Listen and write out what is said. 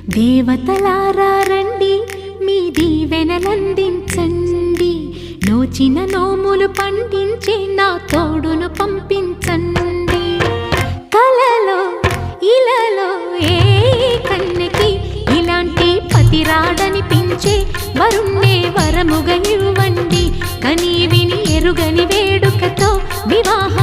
దేవతలారా రండి, మీ దీవెనలందించండి. నోచిన నోములు పండించే నా తోడును పంపించండి. కలలో ఇలలో ఏ కన్నెకి ఇలాంటి పతిరాడనిపించే వరుణ్ణే వరముగా ఇవ్వండి. కని విని ఎరుగని వేడుకతో వివాహ